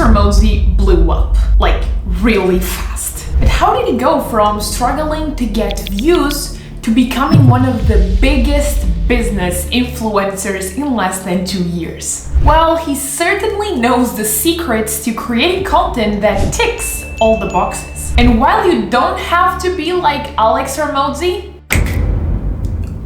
Hormozi blew up, like really fast. But how did he go from struggling to get views to becoming one of the biggest business influencers in less than 2 years? Well, he certainly knows the secrets to creating content that ticks all the boxes. And while you don't have to be like Alex Hormozi,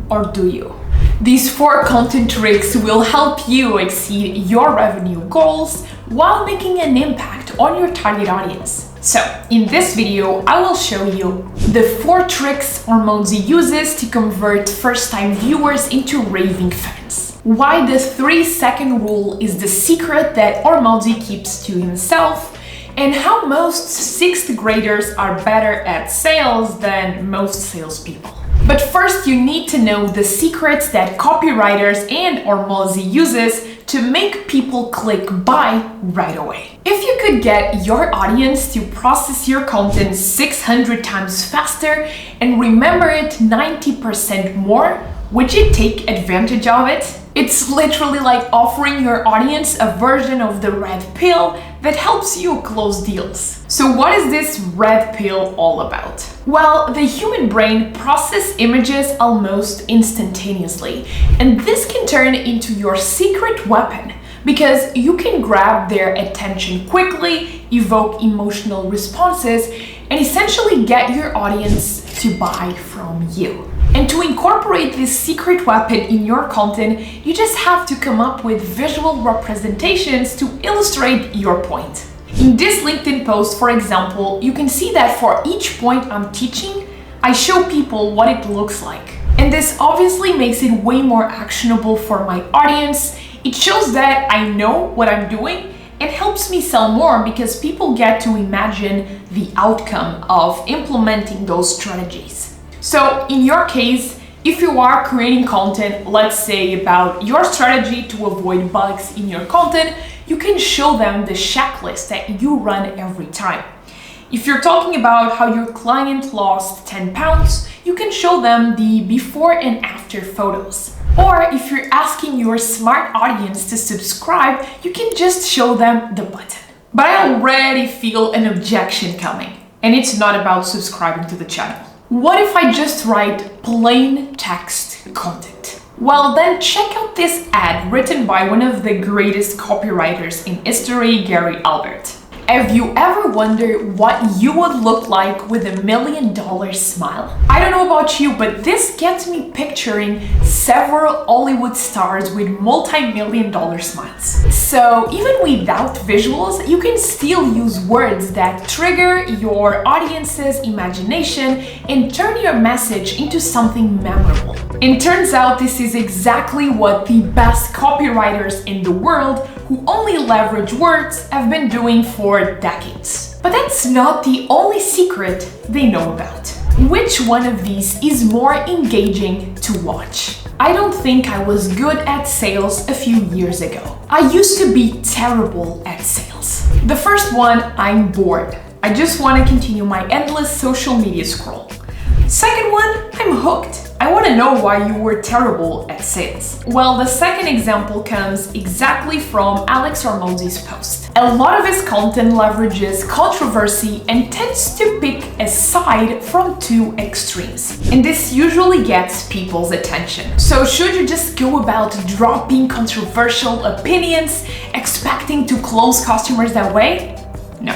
or do you? These 4 content tricks will help you exceed your revenue goals while making an impact on your target audience. So, in this video, I will show you the 4 tricks Hormozi uses to convert first-time viewers into raving fans. Why the 3-second rule is the secret that Hormozi keeps to himself, and how most 6th graders are better at sales than most salespeople. But first, you need to know the secrets that copywriters and Hormozi uses to make people click buy right away. If you could get your audience to process your content 600 times faster and remember it 90% more, would you take advantage of it? It's literally like offering your audience a version of the red pill that helps you close deals. So what is this red pill all about? Well, the human brain processes images almost instantaneously, and this can turn into your secret weapon because you can grab their attention quickly, evoke emotional responses, and essentially get your audience to buy from you. And to incorporate this secret weapon in your content, you just have to come up with visual representations to illustrate your point. In this LinkedIn post, for example, you can see that for each point I'm teaching, I show people what it looks like. And this obviously makes it way more actionable for my audience. It shows that I know what I'm doing and helps me sell more because people get to imagine the outcome of implementing those strategies. So in your case, if you are creating content, let's say about your strategy to avoid bugs in your content, you can show them the checklist that you run every time. If you're talking about how your client lost 10 pounds, you can show them the before and after photos. Or if you're asking your smart audience to subscribe, you can just show them the button. But I already feel an objection coming, and it's not about subscribing to the channel. What if I just write plain text content? Well, then check out this ad written by one of the greatest copywriters in history, Gary Albert. Have you ever wondered what you would look like with $1 million smile? I don't know about you, but this gets me picturing several Hollywood stars with multi-million-dollar smiles. So even without visuals, you can still use words that trigger your audience's imagination and turn your message into something memorable. And turns out this is exactly what the best copywriters in the world who only leverage words have been doing for decades. But that's not the only secret they know about. Which one of these is more engaging to watch? I don't think I was good at sales a few years ago. I used to be terrible at sales. The first one, I'm bored. I just want to continue my endless social media scroll. Second one, I'm hooked. I want to know why you were terrible at sales. Well, the second example comes exactly from Alex Hormozi's post. A lot of his content leverages controversy and tends to pick a side from 2 extremes. And this usually gets people's attention. So should you just go about dropping controversial opinions, expecting to close customers that way? No.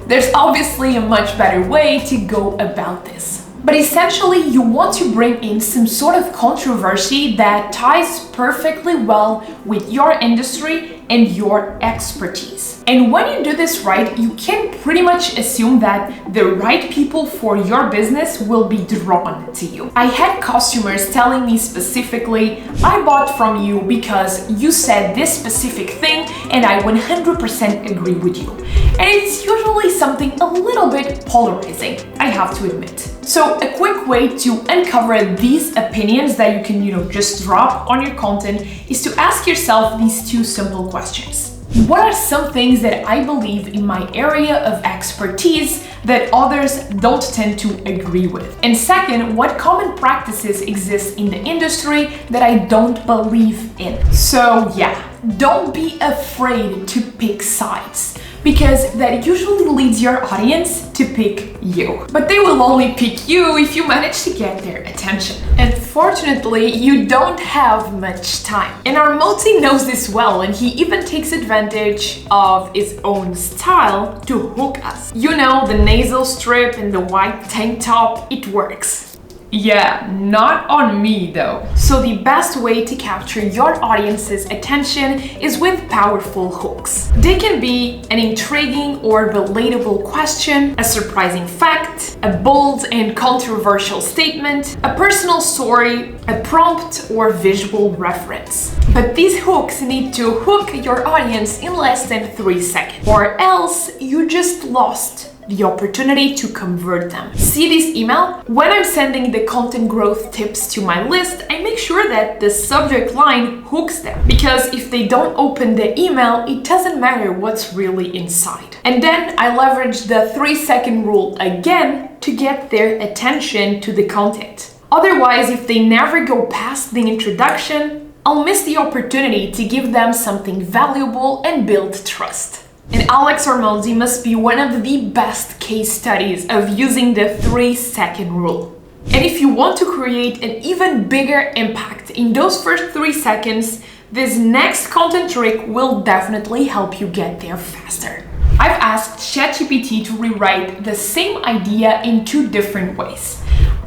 There's obviously a much better way to go about this. But essentially, you want to bring in some sort of controversy that ties perfectly well with your industry and your expertise. And when you do this right, you can pretty much assume that the right people for your business will be drawn to you. I had customers telling me specifically, I bought from you because you said this specific thing and I 100% agree with you. And it's usually something a little bit polarizing, I have to admit. So a quick way to uncover these opinions that you can, just drop on your content is to ask yourself these 2 simple questions. What are some things that I believe in my area of expertise that others don't tend to agree with? And second, what common practices exist in the industry that I don't believe in? So yeah, don't be afraid to pick sides. because that usually leads your audience to pick you. But they will only pick you if you manage to get their attention. Unfortunately, you don't have much time. And Hormozi knows this well, and he even takes advantage of his own style to hook us. You know, the nasal strip and the white tank top, it works. Yeah, not on me though. So the best way to capture your audience's attention is with powerful hooks. They can be an intriguing or relatable question, a surprising fact, a bold and controversial statement, a personal story, a prompt or visual reference. But these hooks need to hook your audience in less than 3 seconds, or else you just lost the opportunity to convert them. See this email? When I'm sending the content growth tips to my list, I make sure that the subject line hooks them. Because if they don't open the email, it doesn't matter what's really inside. And then I leverage the 3-second rule again to get their attention to the content. Otherwise, if they never go past the introduction, I'll miss the opportunity to give them something valuable and build trust. And Alex Hormozi must be one of the best case studies of using the 3-second rule. And if you want to create an even bigger impact in those first 3 seconds, this next content trick will definitely help you get there faster. I've asked ChatGPT to rewrite the same idea in 2 different ways.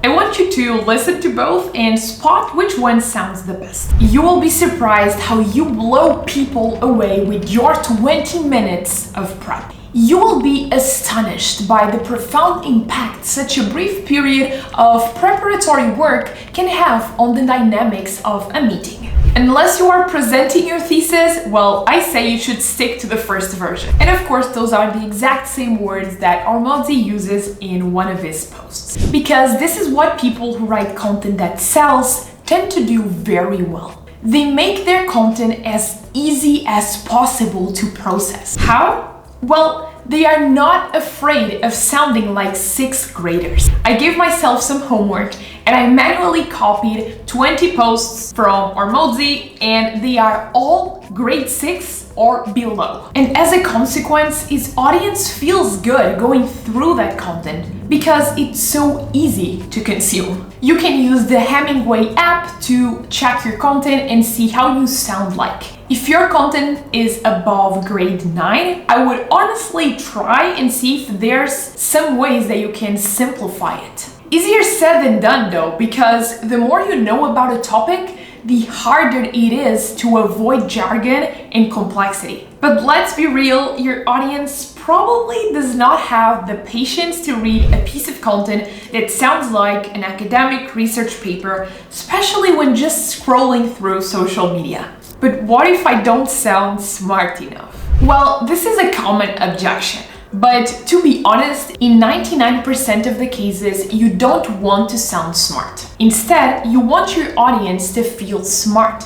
I want you to listen to both and spot which one sounds the best. You will be surprised how you blow people away with your 20 minutes of prep. You will be astonished by the profound impact such a brief period of preparatory work can have on the dynamics of a meeting. Unless you are presenting your thesis, well, I say you should stick to the first version. And of course, those are the exact same words that Hormozi uses in one of his posts. Because this is what people who write content that sells tend to do very well. They make their content as easy as possible to process. How? Well, they are not afraid of sounding like 6th graders. I gave myself some homework and I manually copied 20 posts from Hormozi, and they are all grade 6 or below. And as a consequence, his audience feels good going through that content because it's so easy to consume. You can use the Hemingway app to check your content and see how you sound like. If your content is above grade 9, I would honestly try and see if there's some ways that you can simplify it. Easier said than done though, because the more you know about a topic, the harder it is to avoid jargon and complexity. But let's be real, your audience probably does not have the patience to read a piece of content that sounds like an academic research paper, especially when just scrolling through social media. But what if I don't sound smart enough? Well, this is a common objection. But to be honest, in 99% of the cases, you don't want to sound smart. Instead, you want your audience to feel smart.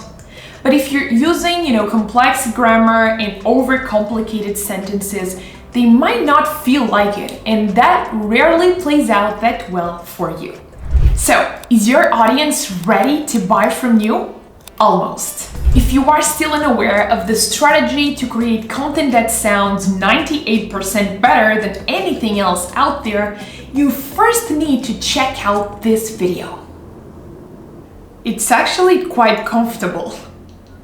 But if you're using, complex grammar and overcomplicated sentences, they might not feel like it, and that rarely plays out that well for you. So, is your audience ready to buy from you? Almost. If you are still unaware of the strategy to create content that sounds 98% better than anything else out there, you first need to check out this video. It's actually quite comfortable.